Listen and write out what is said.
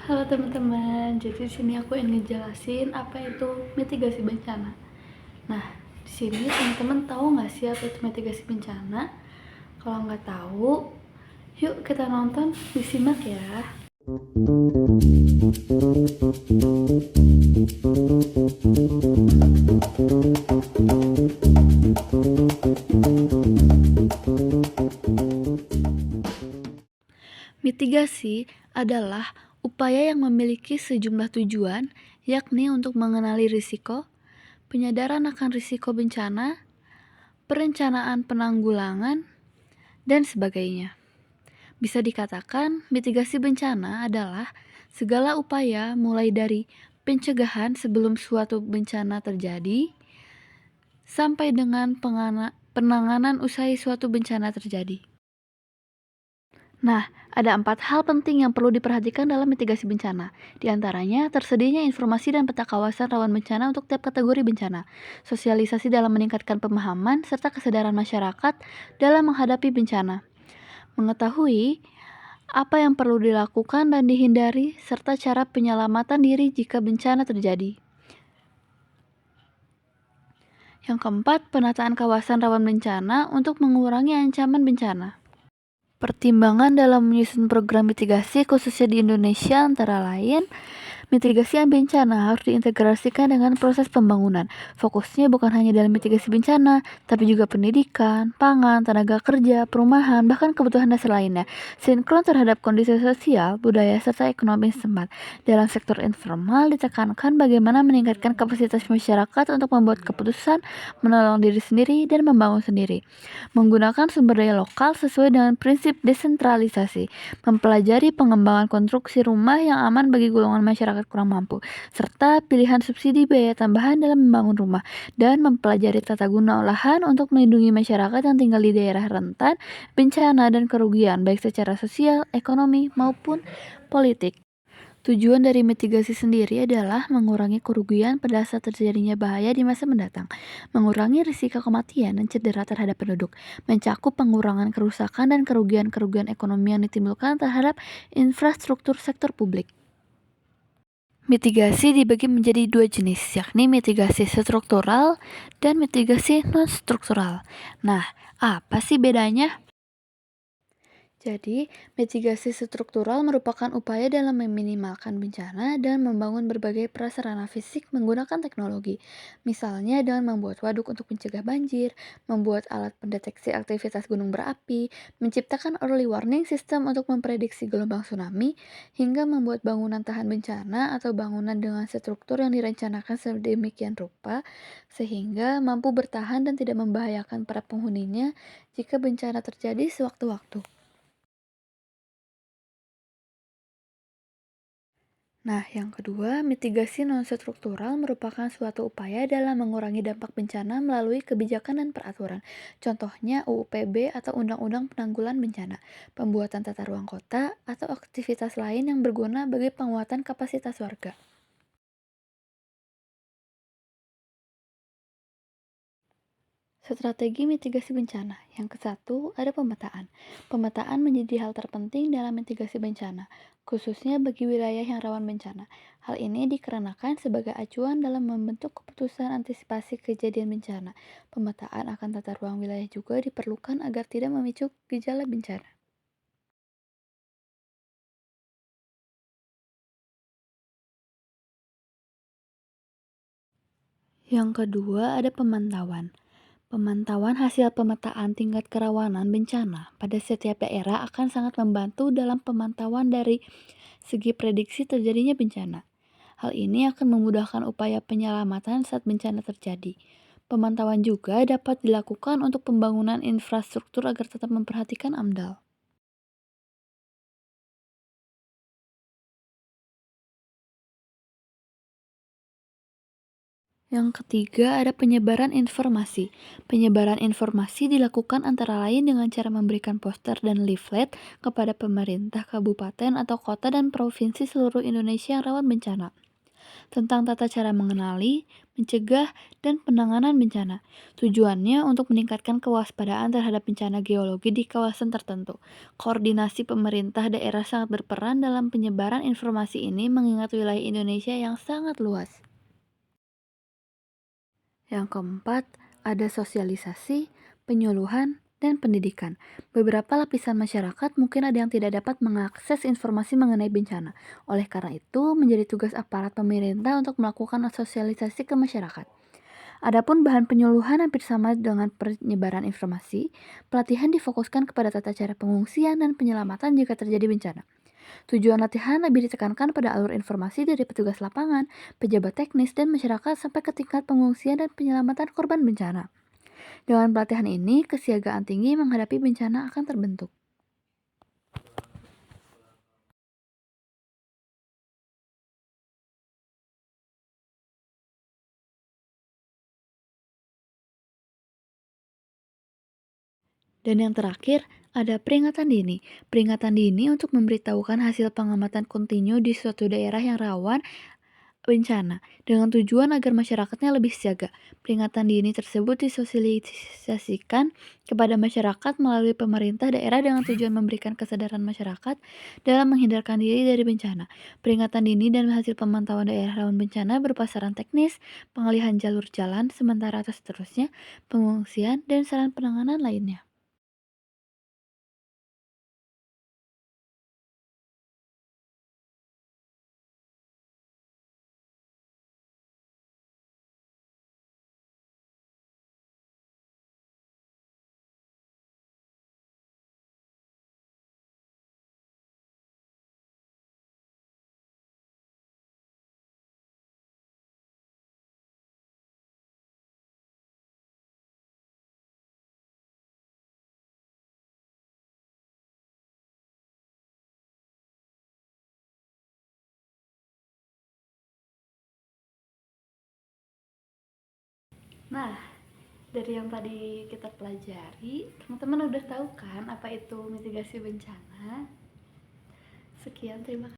Halo teman-teman, jadi di sini aku ingin ngejelasin apa itu mitigasi bencana. Nah, di sini teman-teman tahu nggak sih apa itu mitigasi bencana? Kalau nggak tahu, yuk kita nonton, disimak ya. Mitigasi adalah upaya yang memiliki sejumlah tujuan, yakni untuk mengenali risiko, penyadaran akan risiko bencana, perencanaan penanggulangan, dan sebagainya. Bisa dikatakan, mitigasi bencana adalah segala upaya mulai dari pencegahan sebelum suatu bencana terjadi, sampai dengan penanganan usai suatu bencana terjadi. Nah, ada 4 hal penting yang perlu diperhatikan dalam mitigasi bencana. Di antaranya, tersedianya informasi dan peta kawasan rawan bencana untuk tiap kategori bencana, sosialisasi dalam meningkatkan pemahaman, serta kesadaran masyarakat dalam menghadapi bencana, mengetahui apa yang perlu dilakukan dan dihindari, serta cara penyelamatan diri jika bencana terjadi. Yang keempat, penataan kawasan rawan bencana untuk mengurangi ancaman bencana. Pertimbangan dalam menyusun program mitigasi khususnya di Indonesia antara lain, mitigasi bencana harus diintegrasikan dengan proses pembangunan. Fokusnya bukan hanya dalam mitigasi bencana, tapi juga pendidikan, pangan, tenaga kerja, perumahan, bahkan kebutuhan dasar lainnya. Sinkron terhadap kondisi sosial, budaya, serta ekonomi setempat. Dalam sektor informal ditekankan bagaimana meningkatkan kapasitas masyarakat untuk membuat keputusan, menolong diri sendiri, dan membangun sendiri. Menggunakan sumber daya lokal sesuai dengan prinsip desentralisasi, mempelajari pengembangan konstruksi rumah yang aman bagi golongan masyarakat kurang mampu, serta pilihan subsidi biaya tambahan dalam membangun rumah, dan mempelajari tata guna lahan untuk melindungi masyarakat yang tinggal di daerah rentan bencana dan kerugian, baik secara sosial, ekonomi, maupun politik. Tujuan dari mitigasi sendiri adalah mengurangi kerugian pada saat terjadinya bahaya di masa mendatang, mengurangi risiko kematian dan cedera terhadap penduduk, mencakup pengurangan kerusakan dan kerugian-kerugian ekonomi yang ditimbulkan terhadap infrastruktur sektor publik. Mitigasi dibagi menjadi 2 jenis, yakni mitigasi struktural dan mitigasi non-struktural. Nah, apa sih bedanya? Jadi, mitigasi struktural merupakan upaya dalam meminimalkan bencana dan membangun berbagai prasarana fisik menggunakan teknologi. Misalnya dengan membuat waduk untuk mencegah banjir, membuat alat pendeteksi aktivitas gunung berapi, menciptakan early warning system untuk memprediksi gelombang tsunami, hingga membuat bangunan tahan bencana atau bangunan dengan struktur yang direncanakan sedemikian rupa sehingga mampu bertahan dan tidak membahayakan para penghuninya jika bencana terjadi sewaktu-waktu. Nah, yang kedua, mitigasi non-struktural merupakan suatu upaya dalam mengurangi dampak bencana melalui kebijakan dan peraturan. Contohnya UUPB atau Undang-Undang Penanggulangan Bencana, pembuatan tata ruang kota, atau aktivitas lain yang berguna bagi penguatan kapasitas warga. Strategi mitigasi bencana. Yang ke-1 ada pemetaan. Pemetaan menjadi hal terpenting dalam mitigasi bencana, khususnya bagi wilayah yang rawan bencana. Hal ini dikarenakan sebagai acuan dalam membentuk keputusan antisipasi kejadian bencana. Pemetaan akan tata ruang wilayah juga diperlukan agar tidak memicu gejala bencana. Yang kedua ada pemantauan. Pemantauan hasil pemetaan tingkat kerawanan bencana pada setiap daerah akan sangat membantu dalam pemantauan dari segi prediksi terjadinya bencana. Hal ini akan memudahkan upaya penyelamatan saat bencana terjadi. Pemantauan juga dapat dilakukan untuk pembangunan infrastruktur agar tetap memperhatikan AMDAL. Yang ketiga ada penyebaran informasi. Penyebaran informasi dilakukan antara lain dengan cara memberikan poster dan leaflet kepada pemerintah kabupaten atau kota dan provinsi seluruh Indonesia yang rawan bencana. tentang tata cara mengenali, mencegah, dan penanganan bencana. Tujuannya untuk meningkatkan kewaspadaan terhadap bencana geologi di kawasan tertentu. Koordinasi pemerintah daerah sangat berperan dalam penyebaran informasi ini mengingat wilayah Indonesia yang sangat luas. Yang keempat, ada sosialisasi, penyuluhan, dan pendidikan. Beberapa lapisan masyarakat mungkin ada yang tidak dapat mengakses informasi mengenai bencana. Oleh karena itu, menjadi tugas aparat pemerintah untuk melakukan sosialisasi ke masyarakat. Adapun bahan penyuluhan hampir sama dengan penyebaran informasi, pelatihan difokuskan kepada tata cara pengungsian dan penyelamatan jika terjadi bencana. Tujuan latihan lebih ditekankan pada alur informasi dari petugas lapangan, pejabat teknis, dan masyarakat sampai ke tingkat pengungsian dan penyelamatan korban bencana. Dengan pelatihan ini, kesiagaan tinggi menghadapi bencana akan terbentuk. Dan yang terakhir, ada peringatan dini. Peringatan dini untuk memberitahukan hasil pengamatan kontinu di suatu daerah yang rawan bencana, dengan tujuan agar masyarakatnya lebih siaga. Peringatan dini tersebut disosialisasikan kepada masyarakat melalui pemerintah daerah dengan tujuan memberikan kesadaran masyarakat dalam menghindarkan diri dari bencana. Peringatan dini dan hasil pemantauan daerah rawan bencana berupa saran teknis, pengalihan jalur jalan sementara atau seterusnya, pengungsian, dan saran penanganan lainnya. Nah, dari yang tadi kita pelajari, teman-teman udah tahu kan apa itu mitigasi bencana? Sekian, terima kasih.